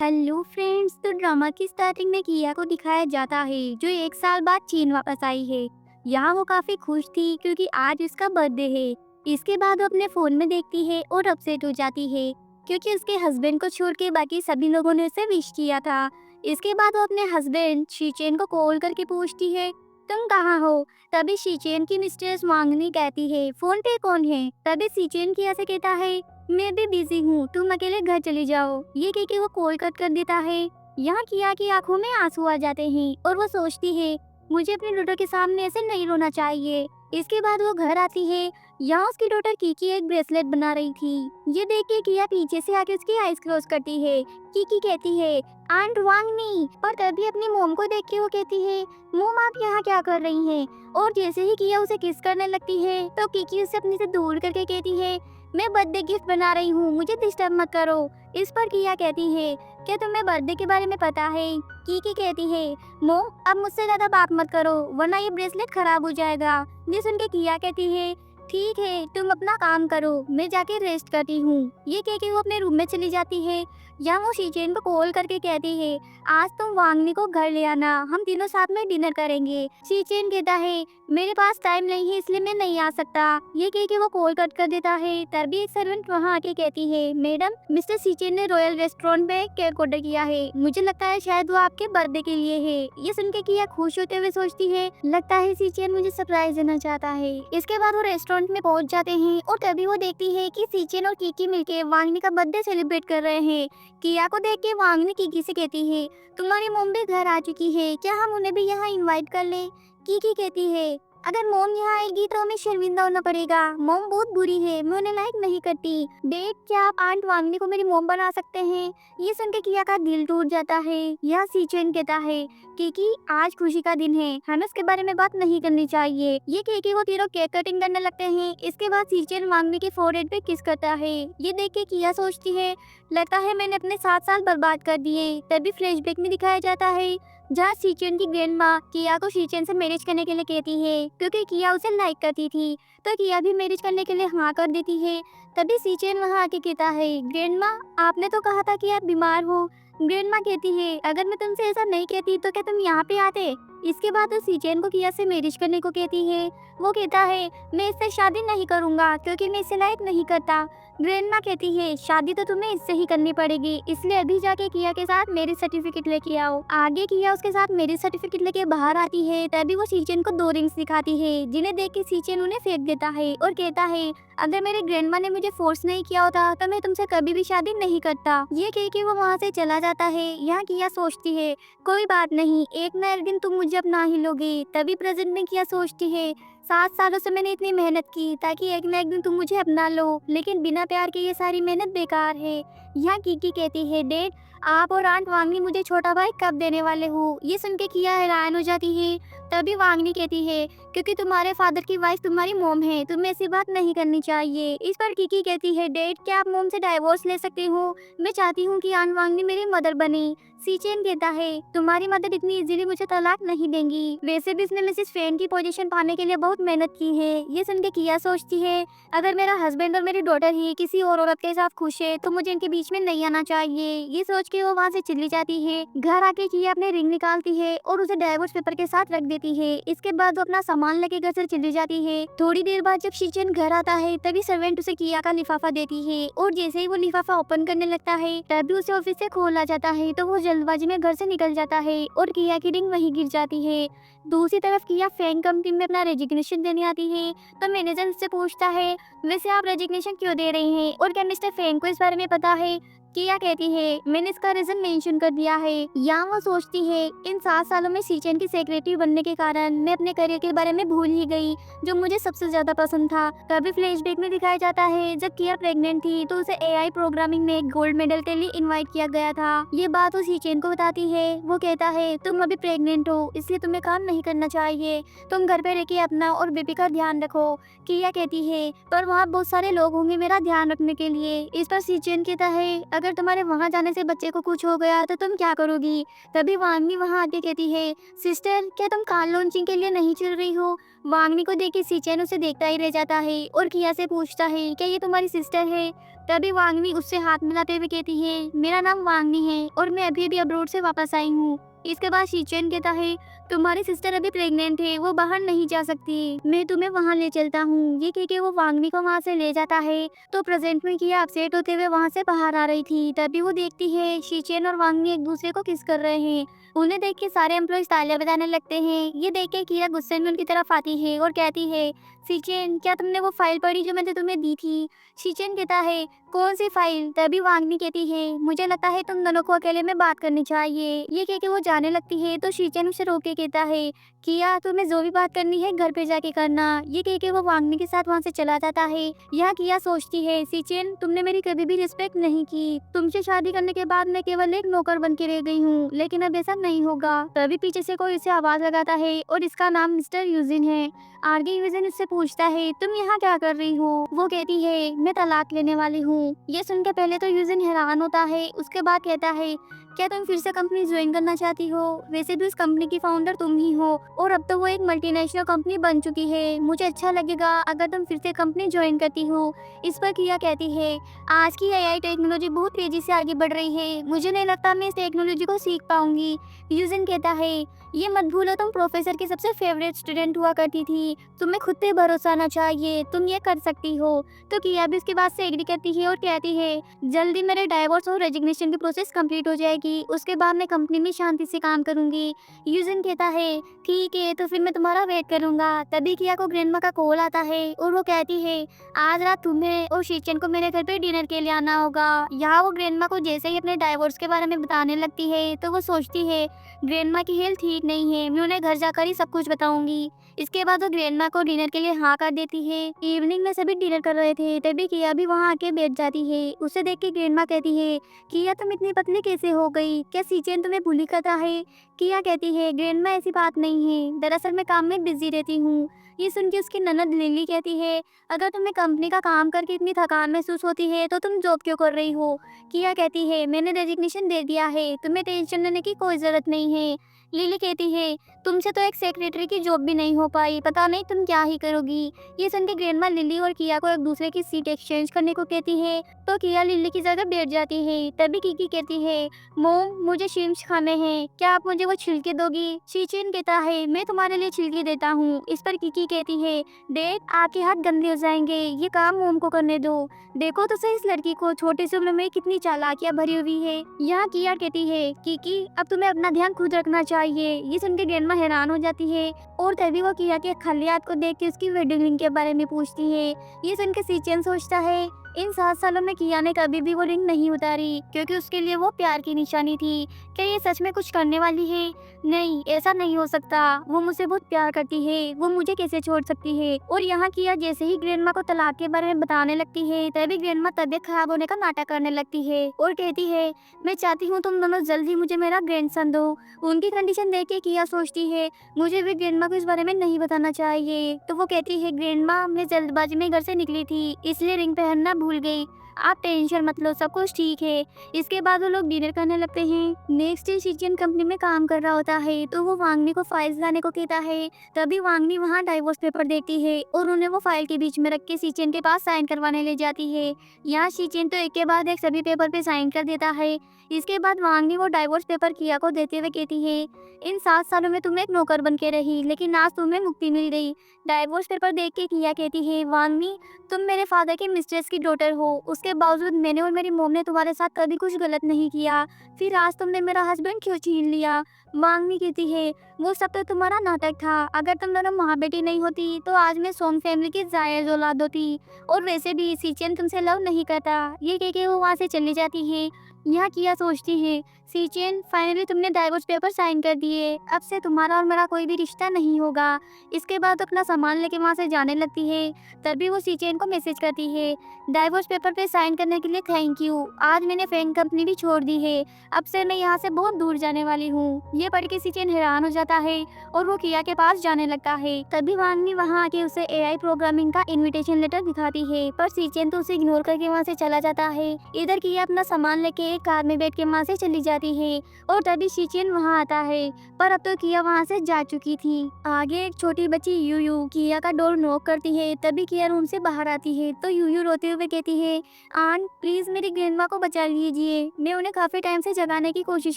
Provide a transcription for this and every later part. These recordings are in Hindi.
Hello friends. तो ड्रामा की स्टार्टिंग में किया को दिखाया जाता है जो 1 साल बाद चीन वापस आई है। यहाँ वो काफी खुश थी क्योंकि आज उसका बर्थडे है। इसके बाद वो अपने फोन में देखती है और अपसेट हो जाती है क्योंकि उसके हस्बैंड को छोड़ के बाकी सभी लोगों ने उसे विश किया था। इसके बाद वो अपने हस्बैंड शीचेन को कॉल करके पूछती है, तुम कहाँ हो? तभी शीचेन की मिस्ट्रेस वांगनी कहती है, फोन पे कौन है? तभी शीचेन किया से कहता है, मैं भी बिजी हूँ, तुम अकेले घर चली जाओ। ये कह के वो कॉल कट कर देता है। यहाँ किया की आंखों में आंसू आ जाते हैं और वो सोचती है, मुझे अपनी डॉटर के सामने ऐसे नहीं रोना चाहिए। इसके बाद वो घर आती है। यहाँ उसकी डॉटर कीकी एक ब्रेसलेट बना रही थी। ये देख के किया पीछे से आके उसकी आईज क्लोज करती है। कीकी कहती है, आंट वांगनी। और तभी अपनी मोम को देख के वो कहती है, मोम आप यहाँ क्या कर रही हैं? और जैसे ही किया उसे किस करने लगती है तो कीकी उसे अपने से दूर करके कहती है, मैं बर्थडे गिफ्ट बना रही हूँ, मुझे डिस्टर्ब मत करो। इस पर किया कहती है, क्या तुम्हें बर्थडे के बारे में पता है? कीकी कहती है, मोम अब मुझसे ज्यादा बात मत करो वरना ये ब्रेसलेट खराब हो जाएगा। ये सुन के किया कहती है, ठीक है तुम अपना काम करो, मैं जाके रेस्ट करती हूँ। ये कह के वो अपने रूम में चली जाती है। यहाँ वो शीचेन को कॉल करके कहती है, आज तुम वांगनी को घर ले आना, हम तीनों साथ में डिनर करेंगे। शीचेन कहता है, मेरे पास टाइम नहीं है इसलिए मैं नहीं आ सकता। ये कह के वो कॉल कट कर देता है। तभी एक सर्वेंट वहाँ आके कहती है, मैडम मिस्टर शीचेन ने रॉयल रेस्टोरेंट में केक ऑर्डर किया है, मुझे लगता है शायद वो आपके बर्थडे के लिए है। ये सुन के किया खुश होते हुए सोचती है, लगता है शीचेन मुझे सरप्राइज देना चाहता है। इसके बाद वो रेस्टोरेंट में पहुँच जाते हैं और तभी वो देखती है कि शीचेन और कीकी मिलके वांगनी का बर्थडे सेलिब्रेट कर रहे हैं। किया को देख के वांगनी कीकी से कहती है, तुम्हारी मॉम भी घर आ चुकी है, क्या हम उन्हें भी यहाँ इनवाइट कर लें? कीकी कहती है, अगर मॉम यहाँ आएगी तो हमें शर्मिंदा होना पड़ेगा, मॉम बहुत बुरी है, मैं उन्हें लाइक नहीं करती। डेट क्या आप आंट वांगनी को मेरी मॉम बना सकते हैं? ये सुन के किया का दिल टूट जाता है। यह शीचेन कहता है, कीकी आज खुशी का दिन है, हमें इसके बारे में बात नहीं करनी चाहिए। ये कह के वो तीनों केक कटिंग करने लगते हैं। इसके बाद शीचेन वांगनी के फोरहेड पे किस करता है। ये देख के किया सोचती है, लगता है मैंने अपने 7 साल बर्बाद कर दिए। तभी फ्लैशबैक में दिखाया जाता है जहाँ शीचेन की ग्रैंड माँ किया को शीचेन से मैरिज करने के लिए कहती है क्योंकि किया उसे लाइक करती थी, तो किया भी मैरिज करने के लिए हाँ कर देती है। तभी शीचेन वहाँ आके कहता है, ग्रैंड माँ आपने तो कहा था कि आप बीमार हो। ग्रैंड माँ कहती है, अगर मैं तुमसे ऐसा नहीं कहती तो क्या तुम यहाँ पे आते? इसके बाद वो शीचेन को किया से मैरिज करने को कहती है। वो कहता है, मैं इससे शादी नहीं करूँगा क्योंकि मैं इसे लाइक नहीं करता। ग्रैंड माँ कहती है, शादी तो तुम्हें इससे ही करनी पड़ेगी, इसलिए अभी जाके किया के साथ मैरिज सर्टिफिकेट लेके आओ। आगे किया उसके साथ मैरिज सर्टिफिकेट लेके बाहर आती है। तभी वो शीचेन को 2 रिंग्स दिखाती है जिन्हें देख के शीचेन उन्हें फेंक देता है और कहता है, अगर मेरे ग्रैंड माँ ने मुझे फोर्स नहीं किया होता तो मैं तुमसे कभी भी शादी नहीं करता। ये कह के वो वहाँ से चला जाता है। यहाँ किया सोचती है, कोई बात नहीं, एक न एक दिन तुम मुझे अपना ही लोगे। तभी प्रेजेंट में किया सोचती है, 7 सालों से मैंने इतनी मेहनत की ताकि एक न एक दिन तुम मुझे अपना लो, लेकिन बिना प्यार के ये सारी मेहनत बेकार है। यहाँ कीकी कहती है, डैड आप और आंट वांगनी मुझे छोटा भाई कब देने वाले हो? ये सुन के किया हैरान हो जाती है। तभी वांगनी कहती है, क्योंकि तुम्हारे फादर की वाइफ तुम्हारी मोम है, तुम्हें ऐसी बात नहीं करनी चाहिए। इस पर कीकी कहती है, डैड क्या आप मोम से डाइवोर्स ले सकते हो? मैं चाहती हूँ कि आंट वांगनी मेरी मदर बने। शीचेन कहता है, तुम्हारी मदर इतनी इजीली मुझे तलाक नहीं देंगी, वैसे भी इसने मिसेस फेन की पोजीशन पाने के लिए बहुत मेहनत की है। ये सुन के किया सोचती है, अगर मेरा हस्बैंड और मेरी डॉटर ही किसी और औरत के साथ खुश है तो मुझे इनके बीच में नहीं आना चाहिए। ये सोच के वो वहाँ से चली जाती है। घर आके किया अपने रिंग निकालती है और उसे डाइवोर्स पेपर के साथ रख देती है। इसके बाद वो अपना सामान लेके घर से चली जाती है। थोड़ी देर बाद जब शीचेन घर आता है तभी सर्वेंट उसे किया का लिफाफा देती है और जैसे ही वो लिफाफा ओपन करने लगता है तभी उसे ऑफिस से खोला जाता है, तो वो जल्दबाजी में घर से निकल जाता है और किया की रिंग वहीं गिर जाती है। दूसरी तरफ किया फैंग कंपनी में अपना रेजिग्नेशन देने आती है तो मैनेजर उससे पूछता है, वैसे आप रेजिग्नेशन क्यों दे रही हैं और क्या मिस्टर फैंग को इस बारे में पता है? किया कहती है, मैंने इसका रीजन मेंशन कर दिया है। यहाँ वो सोचती है, इन 7 सालों में शीचेन की सेक्रेटरी बनने के कारण मैं अपने करियर के बारे में भूल ही गई जो मुझे सबसे ज्यादा पसंद था। तभी फ्लैशबैक में दिखाया जाता है जब किया प्रेग्नेंट थी तो उसे एआई प्रोग्रामिंग में गोल्ड मेडल के लिए इन्वाइट किया गया था। ये बात वो शीचेन को बताती है। वो कहता है, तुम अभी प्रेग्नेंट हो इसलिए तुम्हें काम नहीं करना चाहिए, तुम घर पे रह के अपना और बेबी का ध्यान रखो। किया कहती है, पर वहाँ बहुत सारे लोग होंगे मेरा ध्यान रखने के लिए। इस पर शीचेन कहता है, अगर तुम्हारे वहाँ जाने से बच्चे को कुछ हो गया तो तुम क्या करोगी? तभी वांगनी वहाँ आके कहती है, सिस्टर क्या तुम कार लॉन्चिंग के लिए नहीं चल रही हो? वांगनी को देख के सीचेन उसे देखता ही रह जाता है और किया से पूछता है, क्या ये तुम्हारी सिस्टर है? तभी वांगनी उससे हाथ मिलाते हुए कहती है, मेरा नाम वांगनी है और मैं अभी अभी अब्रोड से वापस आई हूँ। इसके बाद शीचेन कहता है, तुम्हारी सिस्टर अभी प्रेग्नेंट है, वो बाहर नहीं जा सकती, मैं तुम्हें वहाँ ले चलता हूँ। ये कह के वो वांगनी को वहाँ से ले जाता है। तो प्रेजेंट में किया अपसेट होते हुए वहाँ से बाहर आ रही थी, तभी वो देखती है शीचेन और वांगनी एक दूसरे को किस कर रहे हैं। उन्हें देख के सारे एम्प्लॉयज तालियां बजाने लगते हैं। ये देख के किया गुस्से में उनकी तरफ आती है और कहती है, शीचेन क्या तुमने वो फाइल पढ़ी जो मैंने तुम्हें दी थी? शीचेन कहता है, कौन सी फाइल? तभी वांगनी कहती है, मुझे लगता है तुम दोनों को अकेले में बात करनी चाहिए। ये कह के वो जाने लगती है तो शीचेन उसे रोक के कहता है, किया तुम्हें जो भी बात करनी है घर पे जाके करना। ये कह के वो वांगनी के साथ वहाँ से चला जाता है। यहाँ किया सोचती है, शीचेन तुमने मेरी कभी भी रिस्पेक्ट नहीं की, तुमसे शादी करने के बाद मैं केवल एक नौकर बन के रह गई हूँ, लेकिन अब ऐसा नहीं होगा। तभी पीछे से कोई उसे आवाज लगाता है और इसका नाम मिस्टर यूजिन है। आगे यूजिन उससे पूछता है, तुम यहाँ क्या कर रही हो? वो कहती है, मैं तलाक लेने वाली हूँ। ये सुनकर पहले तो यूजिन हैरान होता है, उसके बाद कहता है, क्या तुम फिर से कंपनी ज्वाइन करना चाहती हो? वैसे भी उस कंपनी की फाउंडर तुम ही हो और अब तो वो एक मल्टीनेशनल कंपनी बन चुकी है। मुझे अच्छा लगेगा अगर तुम फिर से कंपनी ज्वाइन करती हो। इस पर किया कहती है, आज की एआई टेक्नोलॉजी बहुत तेजी से आगे बढ़ रही है, मुझे नहीं लगता मैं इस टेक्नोलॉजी को सीख पाऊंगी। यूजिन कहता है, ये मत भूलो तुम प्रोफेसर की सबसे फेवरेट स्टूडेंट हुआ करती थी, तुम्हें खुद पे भरोसा आना चाहिए, तुम ये कर सकती हो। तो किया भी उसके बाद से एग्री करती है और कहती है, जल्दी मेरे डाइवोर्स और रेजिग्नेशन की प्रोसेस कंप्लीट हो जाएगी, उसके बाद मैं कंपनी में शांति से काम करूंगी। यूजिन कहता है, ठीक है तो फिर मैं तुम्हारा वेट करूंगा। तभी किया को ग्रैंडमा का कॉल आता है और वो कहती है, आज रात तुम्हें और शीचेन को मेरे घर पे डिनर के लिए आना होगा। यहाँ वो ग्रैंडमा को जैसे ही अपने डाइवोर्स के बारे में बताने लगती है तो वो सोचती है, ग्रैंडमा की हेल्थ ठीक नहीं है, मैं उन्हें घर जाकर ही सब कुछ बताऊंगी। इसके बाद वो ग्रैंडमा को डिनर के लिए हाँ कर देती है। इवनिंग में सभी डिनर कर रहे थे, तभी किया भी वहाँ आके बैठ जाती है। उसे देख के ग्रैंडमा कहती है, किया तुम इतनी पतली कैसे हो गई? क्या शीचेन तुम्हें बुली करता है? किया कहती है, ग्रैंडमा ऐसी बात नहीं है, दरअसल मैं काम में बिजी रहती हूँ। ये सुन के उसकी ननद लिली कहती है, अगर तुम्हें कंपनी का काम करके इतनी थकान महसूस होती है तो तुम जॉब क्यों कर रही हो? किया कहती है, मैंने रेजिग्नेशन दे दिया है, तुम्हें टेंशन लेने की कोई जरूरत नहीं है। लिली कहती है, तुमसे तो एक सेक्रेटरी की जॉब भी नहीं हो पाई, पता नहीं तुम क्या ही करोगी। ये सुन के ग्रैंडमा लिली और किया को एक दूसरे की सीट एक्सचेंज करने को कहती है तो किया लिली की जगह बैठ जाती है। तभी किकी कहती है, मोम मुझे शिम्स खाने हैं, क्या आप मुझे वो छिलके दोगी? शीचेन कहता है, मैं तुम्हारे लिए छिलके देता हूँ। इस पर किकी कहती है, डैड आपके हाथ गंदे हो जाएंगे, ये काम मोम को करने दो। देखो तो सही इस लड़की को, छोटी सी उम्र में कितनी चालाकियां भरी हुई है। यहाँ किया कहती है, किकी अब तुम्हें अपना ध्यान खुद रखना चाहिए। ये सुन के ग्रैंडमा हैरान हो जाती है और तभी वो किया के खलियात को देख के उसकी वेडिंग रिंग के बारे में पूछती है। ये सुन के शीचेन सोचता है, इन 7 सालों में किया ने कभी भी वो रिंग नहीं उतारी क्योंकि उसके लिए वो प्यार की निशानी थी। क्या ये सच में कुछ करने वाली है? नहीं, ऐसा नहीं हो सकता, वो मुझसे बहुत प्यार करती है, वो मुझे कैसे छोड़ सकती है? और यहाँ किया जैसे ही ग्रैंडमा को तलाक के बारे में बताने लगती है तभी ग्रैंडमा तबीयत खराब होने का नाटक करने लगती है और कहती है, मैं चाहती हूँ तुम दोनों जल्दी मुझे मेरा ग्रैंडसन दो। उनकी कंडीशन देख के किया सोचती है, मुझे भी ग्रैंडमा को इस बारे में नहीं बताना चाहिए। तो वो कहती है, ग्रैंडमा मैं जल्दबाजी में घर से निकली थी इसलिए रिंग पहनना भूल गई, आप टेंशन मत लो, सब कुछ ठीक है। इसके बाद वो लोग डिनर करने लगते हैं। नेक्स्ट डे शीचेन कंपनी में काम कर रहा होता है तो वो वांगनी को फाइल्स लाने को कहता है। तभी वांगनी वहाँ डाइवोर्स पेपर देखती है और उन्हें वो फाइल के बीच में रख के शीचेन के पास साइन करवाने ले जाती है। यहाँ शीचेन तो एक के बाद एक सभी पेपर पे साइन कर देता है। इसके बाद वांगनी वो डाइवोर्स पेपर किया को देते हुए कहती है, इन 7 सालों में तुम एक नौकर बन के रही लेकिन आज तुम्हें मुक्ति मिल गई। डाइवोर्स पेपर देख के किया कहती है, वांगनी तुम मेरे फादर की मिस्ट्रेस की डॉटर हो, उसके बावजूद मैंने और मेरी मॉम ने तुम्हारे साथ कभी कुछ गलत नहीं किया, फिर आज तुमने मेरा हस्बैंड क्यों छीन लिया? वांगनी कहती है, वो सब तो तुम्हारा नाटक था, अगर तुम दोनों माँ बेटी नहीं होती तो आज मैं सोंग फैमिली की जायज औलाद होती, और वैसे भी शीचेन तुमसे लव नहीं करता। ये कह के वो वहाँ से चली जाती है। यहाँ किया सोचती है, शीचेन फाइनली तुमने डाइवोर्स पेपर साइन कर दिए, अब से तुम्हारा और मेरा कोई भी रिश्ता नहीं होगा। इसके बाद अपना सामान लेके वहाँ से जाने लगती है। तभी वो शीचेन को मैसेज करती है, डाइवोर्स पेपर पे साइन करने के लिए थैंक यू, आज मैंने फैंग कंपनी भी छोड़ दी है, अब से मैं यहाँ से बहुत दूर जाने वाली हूँ। ये पढ़ के सीचेन हैरान हो जाता है और वो किया के पास जाने लगता है। तभी वांगनी वहाँ आके उसे एआई प्रोग्रामिंग का इनविटेशन लेटर दिखाती है, पर सीचेन तो उसे इग्नोर करके वहाँ से चला जाता है। इधर किया अपना सामान लेके एक कार में बैठ के वहाँ से चली जाती है और तभी सीचेन वहाँ आता है, पर अब तो किया वहाँ से जा चुकी थी। आगे एक छोटी बच्ची यूयू किया का डोर नॉक करती है, तभी किया रूम से बाहर आती है तो यूयू रोते हुए कहती है, आंट प्लीज मेरी ग्रैंडमा को बचा लीजिए, मैं उन्हें काफी टाइम से जगाने की कोशिश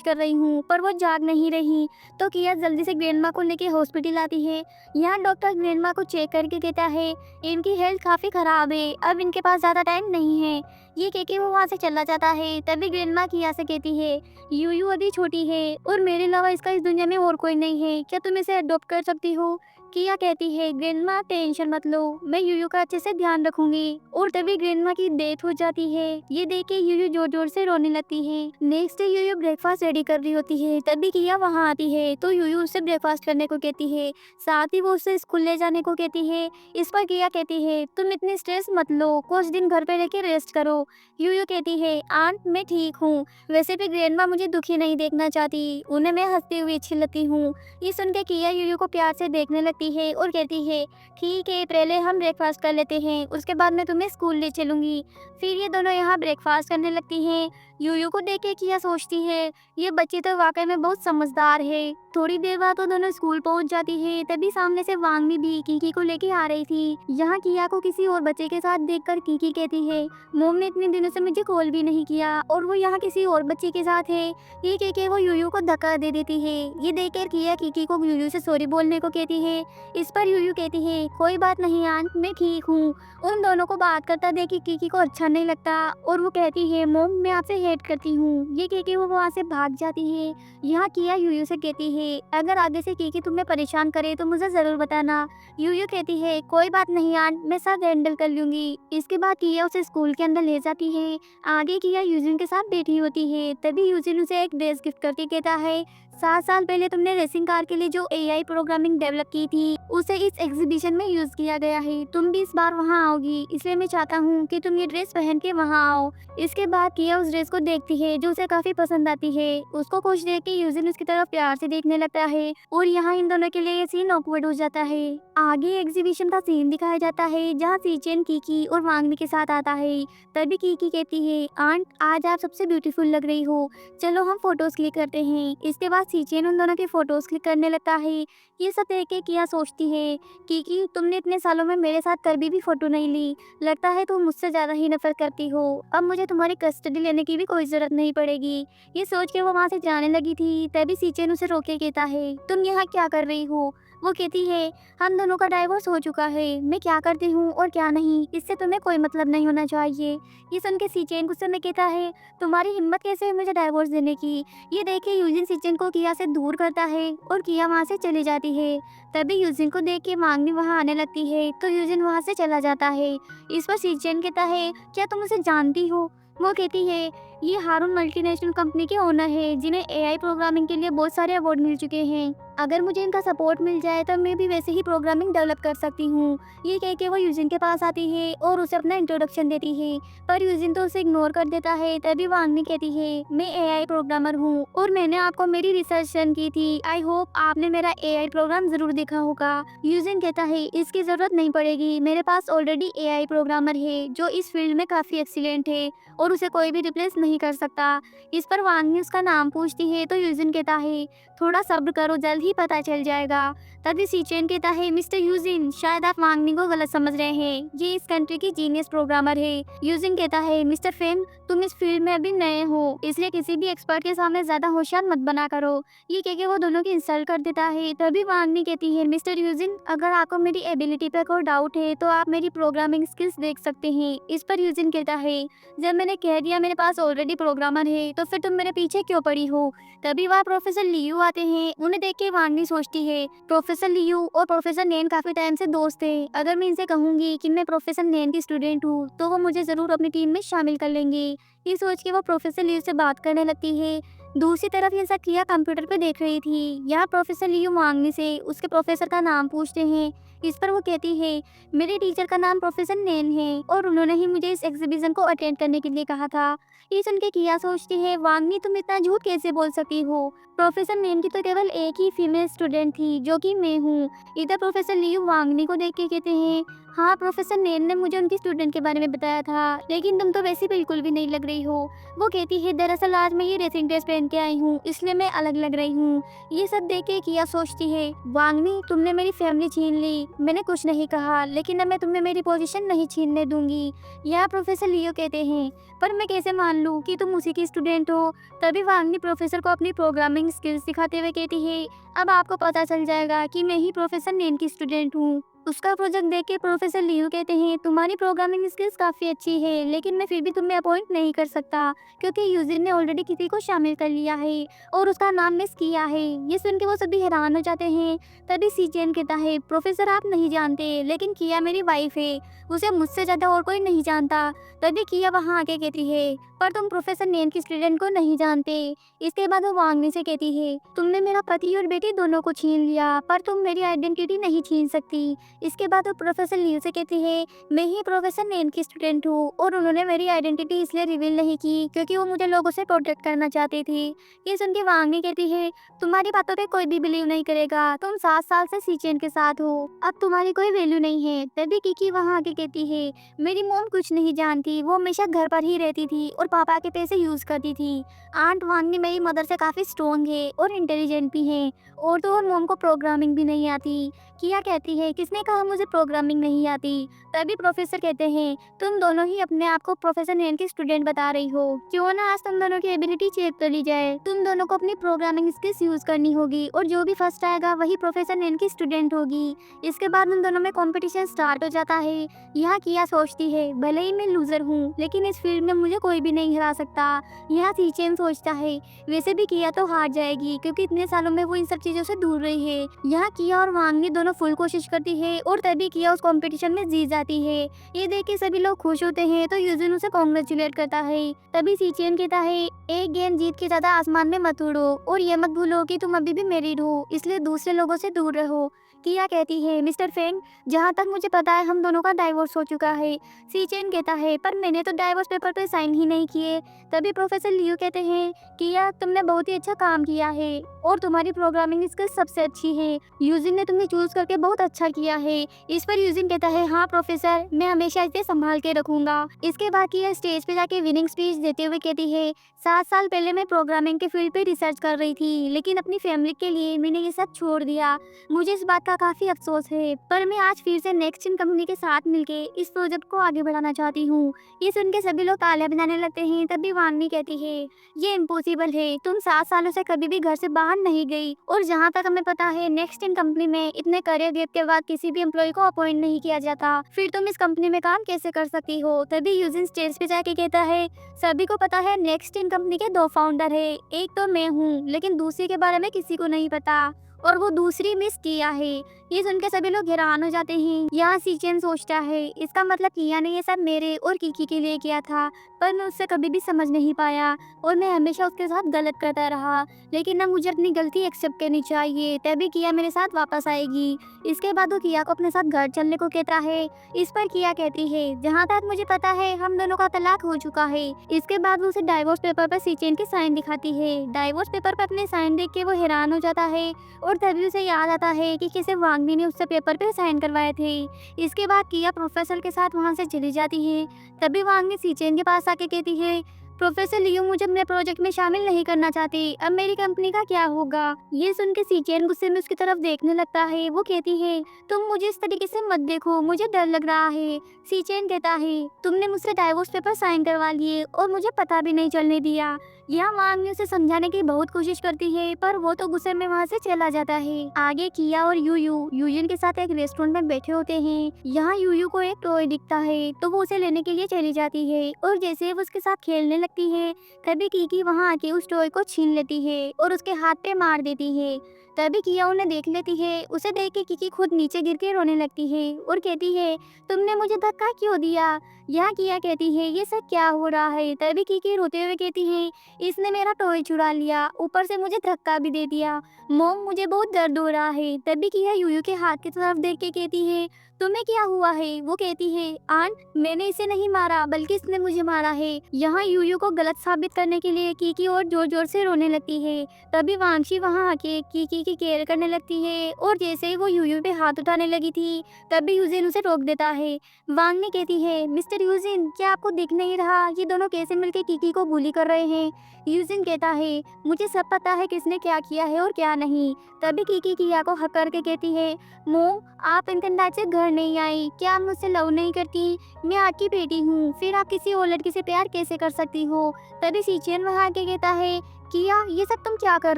कर रही हूँ पर वो जाग नहीं रही। तो किया जल्दी से ग्रैंडमा को लेके हॉस्पिटल आती है। यहाँ डॉक्टर ग्रैंडमा को चेक करके कहता है इनकी हेल्थ काफी खराब है, अब इनके पास ज्यादा टाइम नहीं है। ये कह के वो वहाँ से चला जाता है। तभी ग्रैंडमा किया से कहती है यूयू अभी छोटी है और मेरे अलावा इसका इस दुनिया में और कोई नहीं है, क्या तुम इसे अडॉप्ट कर सकती हो। किया कहती है ग्रैंडमा टेंशन मत लो, मैं यूयू का अच्छे से ध्यान रखूंगी। और तभी ग्रैंडमा की डेथ हो जाती है। ये देख के यूयू जोर जोर से रोने लगती है। नेक्स्ट डे यूयू ब्रेकफास्ट रेडी कर रही होती है, तभी किया वहाँ आती है तो यूयू उससे ब्रेकफास्ट करने को कहती है, साथ ही वो उसे स्कूल ले जाने को कहती है। इस पर किया कहती है तुम इतनी स्ट्रेस मत लो, कुछ दिन घर पे रह के रेस्ट करो। यूयू कहती है आंट मैं ठीक हूँ, वैसे भी ग्रैंडमा मुझे दुखी नहीं देखना चाहती, उन्हें मैं हंसती हुई अच्छी लगती हूँ। ये सुन के किया यूयू को प्यार से देखने लगती है और कहती है ठीक है पहले हम ब्रेकफास्ट कर लेते हैं, उसके बाद मैं तुम्हें स्कूल ले चलूंगी। फिर ये दोनों यहाँ ब्रेकफास्ट करने लगती हैं। यूयू को देख के किया सोचती है ये बच्ची तो वाकई में बहुत समझदार है। थोड़ी देर बाद वो दोनों स्कूल पहुंच जाती है। तभी सामने से वांगनी भी कीकी को लेके आ रही थी। यहाँ किया को किसी और बच्चे के साथ देखकर कीकी कहती है मोम ने इतने दिनों से मुझे कॉल भी नहीं किया और वो यहाँ किसी और बच्चे के साथ है। ये कह के वो यूयू को धक्का दे देती है। ये देखकर किया कीकी को यूयू से सॉरी बोलने को कहती है। इस पर यूयू कहती है कोई बात नहीं आंट मैं ठीक हूँ। उन दोनों को बात करता देख के कीकी को अच्छा नहीं लगता और वो कहती है मोम मैं आपसे हेट करती हूँ। ये कह के वो वहाँ से भाग जाती है। यहाँ किया यूयू से कहती है अगर आगे से कीकी तुम्हें परेशान करे तो मुझे जरूर बताना। यूयू कहती है कोई बात नहीं आंट मैं सब हैंडल कर लूंगी। इसके बाद किया उसे स्कूल के अंदर ले जाती है। आगे किया यूजिन के साथ बैठी होती है। तभी यूजिन उसे एक ड्रेस गिफ्ट करके कहता है 7 साल पहले तुमने रेसिंग कार के लिए जो एआई प्रोग्रामिंग डेवलप की थी उसे इस एग्जीबिशन में यूज किया गया है। तुम भी इस बार वहाँ आओगी, इसलिए मैं चाहता हूँ कि तुम ये ड्रेस पहन के वहाँ आओ। इसके बाद किया उस ड्रेस को देखती है जो उसे काफी पसंद आती है। उसको खुश देख के यूजिन उसकी तरफ प्यार से देखने लगता है और यहाँ इन दोनों के लिए ये सीन ऑकवर्ड हो जाता है। आगे एग्जीबिशन का सीन दिखाया जाता है जहाँ सीचेन कीकी और वांगनी के साथ आता है। तभी कीकी कहती है आंट आज आप सबसे ब्यूटीफुल लग रही हो, चलो हम फोटोज क्लिक करते हैं। इसके बाद सीचेन उन दोनों के फोटोज क्लिक करने लगता है। ये सब देख के किया सोचती है कीकी तुमने इतने सालों में मेरे साथ कभी भी फोटो नहीं ली, लगता है तुम मुझसे ज्यादा ही नफरत करती हो, अब मुझे तुम्हारी कस्टडी लेने की भी कोई जरूरत नहीं पड़ेगी। ये सोच के वो वहाँ से जाने लगी थी। तभी सीचेन उसे रोके कहता है तुम यहाँ क्या कर रही हो। वो कहती है हम दोनों का डाइवोर्स हो चुका है, मैं क्या करती हूँ और क्या नहीं इससे तुम्हें कोई मतलब नहीं होना चाहिए। ये सुन के सीचेन गुस्से में कहता है तुम्हारी हिम्मत कैसे है मुझे डाइवोर्स देने की। ये देखे यूजिन सीचेन को किया से दूर करता है और किया वहाँ से चली जाती है। तभी यूजिन को देख के मांगनी वहाँ आने लगती है तो यूजिन वहाँ से चला जाता है। इस पर सीचेन कहता है क्या तुम उसे जानती हो। वो कहती है ये हारून मल्टीनेशनल कंपनी के ओनर है जिन्हें एआई प्रोग्रामिंग के लिए बहुत सारे अवार्ड मिल चुके हैं, अगर मुझे इनका सपोर्ट मिल जाए तो मैं भी वैसे ही प्रोग्रामिंग डेवलप कर सकती हूँ। ये कह के वो यूजिन के पास आती है और उसे अपना इंट्रोडक्शन देती है, पर यूजिन तो उसे इग्नोर कर देता है। तभी वांगनी कहती है मैं एआई प्रोग्रामर हूँ और मैंने आपको मेरी रिसर्च सेंड की थी, आई होप आपने मेरा एआई प्रोग्राम जरूर देखा होगा। यूजिन कहता है इसकी जरूरत नहीं पड़ेगी, मेरे पास ऑलरेडी एआई प्रोग्रामर है जो इस फील्ड में काफी एक्सीलेंट है और उसे कोई भी रिप्लेस नहीं कर सकता। इस पर वांगनी उसका नाम पूछती है तो यूजिन कहता है थोड़ा सब्र करो जल्द ही पता चल जाएगा। तभी सीचेन कहता है मिस्टर यूजिन शायद आप वांगनी को गलत समझ रहे हैं, ये इस कंट्री की जीनियस प्रोग्रामर है। यूजिन कहता है मिस्टर फेंग तुम इस फील्ड में अभी नए हो, इसलिए किसी भी एक्सपर्ट के सामने ज्यादा होशियार मत बना करो। ये कह के वो दोनों की इंसल्ट कर देता है। तभी वांगनी कहती है मिस्टर यूजिन अगर आपको मेरी एबिलिटी पर कोई डाउट है तो आप मेरी प्रोग्रामिंग स्किल्स देख सकते हैं। इस पर यूजिन कहता है जब मैंने कह दिया मेरे पास ऑलरेडी प्रोग्रामर है तो फिर तुम मेरे पीछे क्यों पड़ी हो। तभी वह प्रोफेसर लियू आते हैं। उन्हें देख के वांगनी सोचती है प्रोफेसर लियू और प्रोफेसर नेन काफी टाइम से दोस्त थे, अगर मैं इनसे कहूंगी कि मैं प्रोफेसर नेन की स्टूडेंट हूँ तो वो मुझे जरूर अपनी टीम में शामिल कर लेंगे। ये सोच के वो प्रोफेसर लियू से बात करने लगती है। दूसरी तरफ ये सकिया कंप्यूटर पे देख रही थी। यहाँ प्रोफेसर लियू वांगनी से उसके प्रोफेसर का नाम पूछते हैं। इस पर वो कहती है, मेरे टीचर का नाम प्रोफेसर नैन है और उन्होंने ही मुझे इस एग्जीबिशन को अटेंड करने के लिए कहा था। ये सुन के किया सोचती है, वांगनी तुम इतना झूठ कैसे बोल सकती हो? प्रोफेसर नैन की तो केवल एक ही फीमेल स्टूडेंट थी जो कि मैं हूँ। इधर प्रोफेसर लियू वांगनी को देख के कहते हैं, हाँ प्रोफेसर नैन ने मुझे उनकी स्टूडेंट के बारे में बताया था, लेकिन तुम तो वैसी बिल्कुल भी नहीं लग रही हो। वो कहती है, दरअसल आज मैं ये रेसिंग ड्रेस पहन के आई हूँ, इसलिए मैं अलग लग रही हूँ। ये सब देख के किया सोचती है, वांगनी तुमने मेरी फैमिली छीन ली। मैंने कुछ नहीं कहा, लेकिन अब मैं तुम्हें मेरी पोजीशन नहीं छीनने दूंगी। यह प्रोफेसर लियो कहते हैं, पर मैं कैसे मान लूँ कि तुम उसी की स्टूडेंट हो? तभी वांगनी प्रोफेसर को अपनी प्रोग्रामिंग स्किल्स दिखाते हुए कहती है, अब आपको पता चल जाएगा कि मैं ही प्रोफेसर नैन की स्टूडेंट हूँ। उसका प्रोजेक्ट देख के प्रोफेसर लियू कहते हैं, तुम्हारी प्रोग्रामिंग स्किल्स काफ़ी अच्छी है, लेकिन मैं फिर भी तुम्हें अपॉइंट नहीं कर सकता क्योंकि यूजर ने ऑलरेडी किसी को शामिल कर लिया है और उसका नाम मिस किया है। ये सुन के वो सभी हैरान हो जाते हैं। तभी सीचेन कहता है, प्रोफेसर आप नहीं जानते, लेकिन किया मेरी वाइफ है, उसे मुझसे ज़्यादा और कोई नहीं जानता। तभी किया वहाँ आके कहती है, पर तुम प्रोफेसर नैन की स्टूडेंट को नहीं जानते। इसके बाद वो वांगनी से कहती है, तुमने मेरा पति और बेटी दोनों को छीन लिया, पर तुम मेरी आइडेंटिटी नहीं छीन सकती। इसके बाद वो प्रोफेसर लियू से कहती है, मैं ही प्रोफेसर नैन की स्टूडेंट हूँ और उन्होंने मेरी आइडेंटिटी इसलिए रिवील नहीं की क्योंकि वो मुझे लोगों से प्रोटेक्ट करना चाहती थी। ये सुन के वांगनी कहती है, तुम्हारी बातों पे कोई भी बिलीव नहीं करेगा, तुम 7 साल से सीचेन के साथ हो, अब तुम्हारी कोई वैल्यू नहीं है। तभी किकी वहाँ आके कहती है, मेरी मॉम कुछ नहीं जानती, वो हमेशा घर पर ही रहती थी और पापा के पैसे यूज करती थी। आंट वांगनी मेरी मदर से काफी स्ट्रॉन्ग है और इंटेलिजेंट भी है, और तो और मॉम को प्रोग्रामिंग भी नहीं आती। किया कहती है, किसने कहा मुझे प्रोग्रामिंग नहीं आती? तभी प्रोफेसर कहते हैं, तुम दोनों ही अपने आप को प्रोफेसर नैन की स्टूडेंट बता रही हो, क्यों ना आज तुम दोनों की एबिलिटी चेक कर ली जाए। तुम दोनों को अपनी प्रोग्रामिंग स्किल्स यूज करनी होगी और जो भी फर्स्ट आएगा वही प्रोफेसर नैन की स्टूडेंट होगी। इसके बाद उन दोनों में कंपटीशन स्टार्ट हो जाता है। यहाँ किया सोचती है, भले ही मैं लूजर हूँ, लेकिन इस फील्ड में मुझे कोई भी नहीं हरा सकता। यहाँ सीचेन सोचता है, वैसे भी किया तो हार जाएगी क्योंकि इतने सालों में वो इन सब चीजों से दूर रही है। यहाँ किया और वांगनी दोनों फुल कोशिश करती है और तभी किया उस कंपटीशन में जीत जाती है। ये देख के सभी लोग खुश होते हैं तो यूजिन उसे कॉन्ग्रेचुलेट करता है। तभी सीचेन कहता है, एक गेंद जीत के ज्यादा आसमान में मत उड़ो और ये मत भूलो कि तुम अभी भी मैरिड हो, इसलिए दूसरे लोगों से दूर रहो। किया कहती है, मिस्टर फेंग, जहाँ तक मुझे पता है हम दोनों का डाइवोर्स हो चुका है। सीचेन कहता है, पर मैंने तो डाइवोर्स पेपर पे साइन ही नहीं किए। तभी प्रोफेसर लियू कहते हैं, किया तुमने बहुत ही अच्छा काम किया है और तुम्हारी प्रोग्रामिंग स्किल्स सबसे अच्छी है। यूजिन ने तुम्हें चूज करके बहुत अच्छा किया है। इस पर यूजिन कहता है, हाँ प्रोफेसर, मैं हमेशा इसे संभाल के रखूंगा। इसके बाद किया स्टेज पे जाके विनिंग स्पीच देते हुए कहती है, 7 साल पहले मैं प्रोग्रामिंग के फील्ड पे रिसर्च कर रही थी, लेकिन अपनी फैमिली के लिए मैंने ये सब छोड़ दिया। मुझे इस बात का काफी अफसोस है, पर मैं आज फिर से नेक्स्ट इन कंपनी के साथ मिलके इस प्रोजेक्ट को आगे बढ़ाना चाहती हूँ। ये सुन के सभी लोग तालियां बजाने लगते हैं। तभी वांगनी कहती है, ये इम्पॉसिबल है, तुम 7 सालों से कभी भी घर से बाहर नहीं गई और जहाँ तक हमें पता है नेक्स्ट इन कंपनी में इतने करियर गैप के बाद किसी भी एम्प्लॉय को अपॉइंट नहीं किया जाता, फिर तुम इस कंपनी में काम कैसे कर सकती हो? तभी यूजिन स्टेज पे जाके कहता है, सभी को पता है नेक्स्ट इन कंपनी के 2 फाउंडर है, एक तो मैं हूँ, लेकिन दूसरे के बारे में किसी को नहीं पता और वो दूसरी मिस किया है। ये सुन के सभी लोग हैरान हो जाते हैं। यहाँ सीचेन सोचता है, इसका मतलब किया ने ये सब मेरे और किकी के लिए किया था, पर मैं उससे कभी भी समझ नहीं पाया और मैं हमेशा उसके साथ गलत करता रहा, लेकिन अब मुझे अपनी गलती एक्सेप्ट करनी चाहिए, तभी किया मेरे साथ वापस आएगी। इसके बाद वो किया को अपने साथ घर चलने को कहता है। इस पर किया कहती है, जहाँ तक मुझे पता है हम दोनों का तलाक हो चुका है। इसके बाद वो उसे डाइवोर्स पेपर पर सीचेन के साइन दिखाती है। डाइवोर्स पेपर पर अपने साइन देख के वो हैरान हो जाता है और तभी उसे याद आता है कि किसे वांगनी ने उससे पेपर पे साइन करवाए थे। इसके बाद किया प्रोफेसर के साथ वहाँ से चली जाती है। तभी वांगनी सीचेन के पास आके कहती है, प्रोफेसर लियो मुझे अपने प्रोजेक्ट में शामिल नहीं करना चाहती, अब मेरी कंपनी का क्या होगा? ये सुन के सीचेन गुस्से में उसकी तरफ देखने लगता है। वो कहती है, तुम मुझे इस तरीके से मत देखो, मुझे डर लग रहा है। सीचेन कहता है, तुमने मुझसे डाइवोर्स पेपर साइन करवा लिए और मुझे पता भी नहीं चलने दिया। यहाँ वांगनी उसे समझाने की बहुत कोशिश करती है, पर वो तो गुस्से में वहाँ से चला जाता है। आगे किया और यूजिन के साथ एक रेस्टोरेंट में बैठे होते हैं। यहाँ यूयू को एक टॉय दिखता है तो वो उसे लेने के लिए चली जाती है और जैसे वो उसके साथ खेलने लगती है, तभी कीकी वहाँ आके उस टॉय को छीन लेती है और उसके हाथ पे मार देती है। तभी किया उन्हें देख लेती है। उसे देख के किकी खुद नीचे गिर के रोने लगती है और कहती है, तुमने मुझे धक्का क्यों दिया? यहाँ किया कहती है, ये सब क्या हो रहा है? तभी किकी रोते हुए कहती है, इसने मेरा टॉय चुरा लिया, ऊपर से मुझे धक्का भी दे दिया। मॉम, मुझे बहुत दर्द हो रहा है। तभी किया यूयू के हाथ की तरफ देख के कहती है, तुम्हें क्या हुआ है? वो कहती है, आंट, मैंने इसे नहीं मारा बल्कि इसने मुझे मारा है। यहाँ यूयू को गलत साबित करने के लिए कीकी और जोर जोर से रोने लगती है। तभी वांगशी वहाँ आके कीकी की केयर करने लगती है और जैसे ही वो यूयू पे हाथ उठाने लगी थी तभी यूजिन उसे रोक देता है। वांग ने कहती है, मिस्टर यूजिन, क्या आपको दिख नहीं रहा ये दोनों कैसे मिलकर कीकी को बुली कर रहे हैं? यूजिन कहता है, मुझे सब पता है किसने क्या किया है और क्या नहीं। तभी कीकी किया को हक करके कहती है, मोम, आप इनकंदाज से घर नहीं आई, क्या आप मुझसे लव नहीं करती? मैं आपकी बेटी हूँ, फिर आप किसी और लड़की से प्यार कैसे कर सकती हो? तभी सीचेन वहाँ आके कहता है, किया, ये सब तुम क्या कर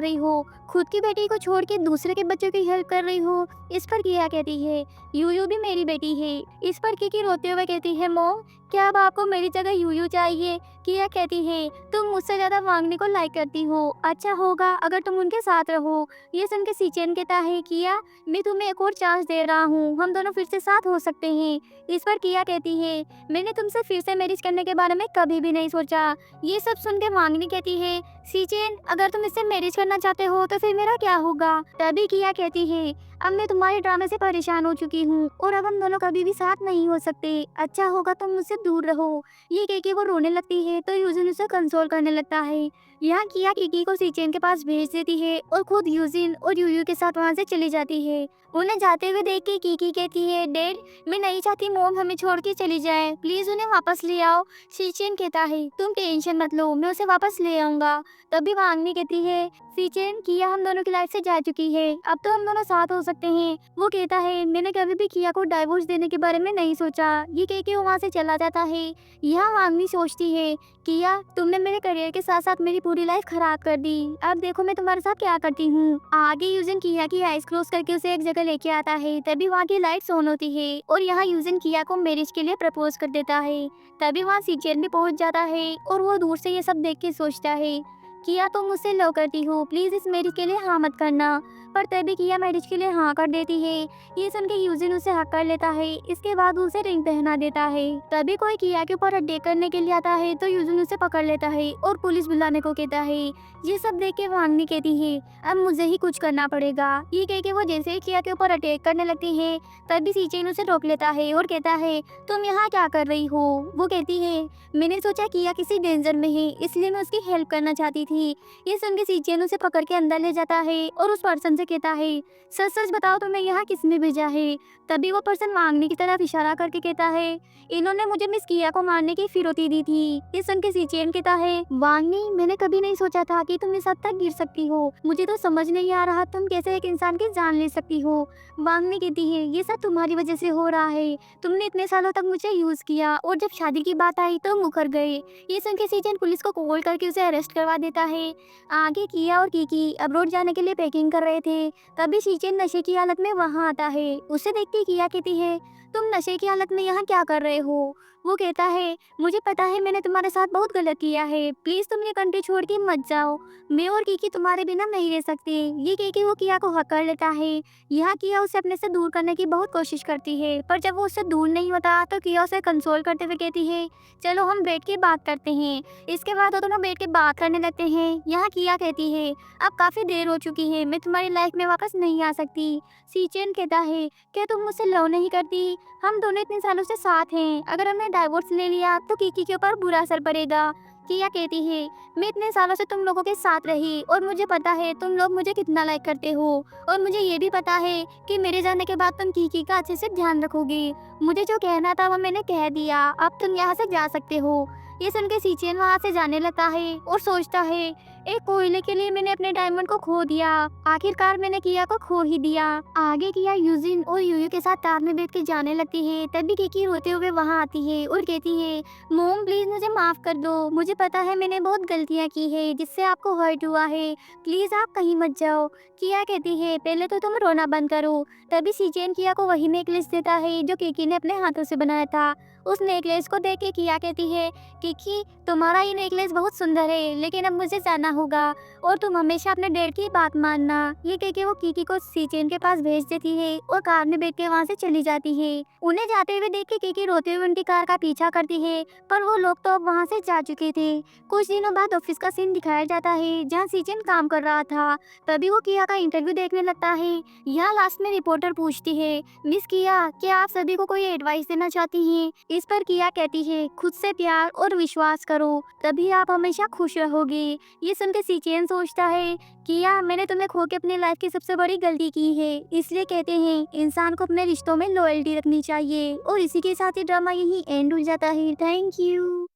रही हो? खुद की बेटी को छोड़ के दूसरे के बच्चों की हेल्प कर रही हो? इस पर किया कहती है, यूयू भी मेरी बेटी है। इस पर किकी रोते हुए कहती है, मोम, क्या अब आपको मेरी जगह यूयू चाहिए? किया कहती है, तुम मुझसे ज्यादा वांगने को लाइक करती हो, अच्छा होगा अगर तुम उनके साथ रहो। ये सुन के सीचेन कहता है, किया, मैं तुम्हें एक और चांस दे रहा हूँ, हम दोनों फिर से साथ हो सकते हैं। इस पर किया कहती है, मैंने तुमसे फिर से मैरिज करने के बारे में कभी भी नहीं सोचा। ये सब सुन के वांगनी कहती है, सीचेन, अगर तुम इससे मैरिज करना चाहते हो तो फिर मेरा क्या होगा? तभी किया कहती है, अब मैं तुम्हारे ड्रामे से परेशान हो चुकी हूँ और अब हम दोनों कभी भी साथ नहीं हो सकते, अच्छा होगा तुम मुझसे दूर रहो। ये कह के वो रोने लगती है तो यूजिन उसे कंसोल करने लगता है। यहाँ किया किकी को सीचेन के पास भेज देती है और खुद यूजिन और यूयू के साथ वहाँ से चली जाती है। उन्हें जाते हुए देख के किकी कहती है, डैड, मैं नहीं चाहती मोम हमें छोड़ के चली जाए, प्लीज उन्हें वापस ले आओ। सीचेन कहता है, तुम टेंशन मत लो, मैं उसे वापस ले आऊंगा। तभी वांगनी कहती है, सीचेन, किया हम दोनों की लाइफ से जा चुकी है, अब तो हम दोनों साथ हो सकते हैं। वो कहता है, मैंने कभी भी किया को डाइवोर्स देने के बारे में नहीं सोचा। ये कह के वो वहाँ से चला जाता है। यहाँ वांगनी सोचती है, किया, तुमने मेरे करियर के साथ साथ मेरी पूरी लाइफ खराब कर दी, अब देखो मैं तुम्हारे साथ क्या करती हूँ। आगे यूजिन किया की आइस क्लोज करके उसे एक जगह लेके आता है। तभी वहाँ की लाइट्स ऑन होती है और यहाँ यूजिन किया को मैरिज के लिए प्रपोज कर देता है। तभी वहाँ सीचेन भी पहुँच जाता है और वो दूर से ये सब देख के सोचता है, किया, तुम मुझसे लव करती हो, प्लीज इस मैरिज के लिए हाँ मत करना। पर तभी किया मैरिज के लिए हाँ कर देती है। ये सुन के यूजिन उसे हक कर लेता है। इसके बाद उसे रिंग पहना देता है। तभी कोई किया के ऊपर अटैक करने के लिए आता है तो यूजिन उसे पकड़ लेता है और पुलिस बुलाने को कहता है। ये सब देख के वांगनी कहती है, अब मुझे ही कुछ करना पड़ेगा। ये कह के वो जैसे ही किया के ऊपर अटैक करने लगती है तभी सीचेन उसे रोक लेता है और कहता है, तुम यहाँ क्या कर रही हो? वो कहती है, मैंने सोचा किया किसी डेंजर में है इसलिए मैं उसकी हेल्प करना चाहती थी। ये सुन के सीचेन उसे पकड़ के अंदर ले जाता है और उस पर्सन से कहता है, सच सच बताओ तुम्हें यहाँ किसने भेजा है? तभी वो पर्सन वांगनी की तरफ इशारा करके कहता है, इन्होंने मुझे मिस किया को मारने की फिरौती दी थी। ये सुन के सीचेन कहता है, वांगनी, मैंने कभी नहीं सोचा था कि तुम इस हद तक गिर सकती हो, मुझे तो समझ नहीं आ रहा तुम कैसे एक इंसान की जान ले सकती हो। वांगनी कहती है, ये सब तुम्हारी वजह से हो रहा है, तुमने इतने सालों तक मुझे यूज किया और जब शादी की बात आई तो मुकर गए। ये सुन के सीचेन पुलिस को कॉल करके उसे अरेस्ट करवा देता है। आगे किया और कीकी अब्रॉड जाने के लिए पैकिंग कर रहे थे। तभी सीचेन नशे की हालत में वहाँ आता है। उसे देखते किया कहती है, तुम नशे की हालत में यहाँ क्या कर रहे हो? वो कहता है, मुझे पता है मैंने तुम्हारे साथ बहुत गलत किया है, प्लीज तुम ये कंट्री छोड़ के मत जाओ, मैं और कीकी तुम्हारे बिना नहीं रह सकते। ये कह के वो किया को हक कर लेता है। यहाँ किया उसे अपने से दूर करने की बहुत कोशिश करती है पर जब वो उससे दूर नहीं होता तो किया उसे कंसोल करते हुए कहती है, चलो हम बैठ के बात करते हैं। इसके बाद वो दोनों बैठ के बात करने लगते हैं। यहाँ किया कहती है, अब काफी देर हो चुकी है, मैं तुम्हारी लाइफ में वापस नहीं आ सकती। सीचेन कहता है, क्या तुम मुझसे लव नहीं करती? हम दोनों इतने सालों से साथ हैं, अगर हमने डाइवोर्स ले लिया तो कीकी के ऊपर बुरा असर पड़ेगा। किया कहती है, मैं इतने सालों से तुम लोगों के साथ रही और मुझे पता है तुम लोग मुझे कितना लाइक करते हो और मुझे ये भी पता है कि मेरे जाने के बाद तुम कीकी का अच्छे से ध्यान रखोगे। मुझे जो कहना था वो मैंने कह दिया, अब तुम यहाँ से जा सकते हो। ये सुन के सीचेन वहाँ से जाने लगता है और सोचता है, एक कोयले के लिए मैंने अपने डायमंड को खो दिया, आखिरकार मैंने किया को खो ही दिया। आगे किया यूजिन और यूयू के साथ कार में बैठ के जाने लगती है। तभी किकी रोते हुए वहाँ आती है और कहती है, मोम प्लीज मुझे माफ कर दो, मुझे पता है मैंने बहुत गलतियाँ की है जिससे आपको हर्ट हुआ है, प्लीज आप कहीं मत जाओ। किया कहती है, पहले तो तुम रोना बंद करो। तभी सीचेन किया को वही नेकलेस देता है जो किकी ने अपने हाथों से बनाया था। उस नेकलेस को देख के किया कहती है, किकी, तुम्हारा ये नेकलेस बहुत सुंदर है लेकिन अब मुझे जाना होगा और तुम हमेशा अपने डैड की बात मानना। ये कह के वो कीकी को सीचेन के पास भेज देती है और कार में बैठ के वहाँ से चली जाती है। उन्हें जाते हुए देख के कीकी रोते हुए उनकी कार का पीछा करती है, पर वो लोग तो अब वहाँ से जा चुके थे। कुछ दिनों बाद ऑफिस का सीन दिखाया जाता है जहाँ सीचेन काम कर रहा था। तभी वो किया का इंटरव्यू देखने लगता है। यहाँ लास्ट में रिपोर्टर पूछती है, मिस किया, क्या आप सभी को कोई एडवाइस देना चाहती हैं? इस पर किया कहती है, खुद से प्यार और विश्वास करो, तभी आप हमेशा खुश रहोगे। ये सुन के सीचेन सोचता है, किया, मैंने तुम्हें खो के अपनी लाइफ की सबसे बड़ी गलती की है। इसलिए कहते हैं इंसान को अपने रिश्तों में लॉयल्टी रखनी चाहिए। और इसी के साथ ही ड्रामा यही एंड हो जाता है। Thank you.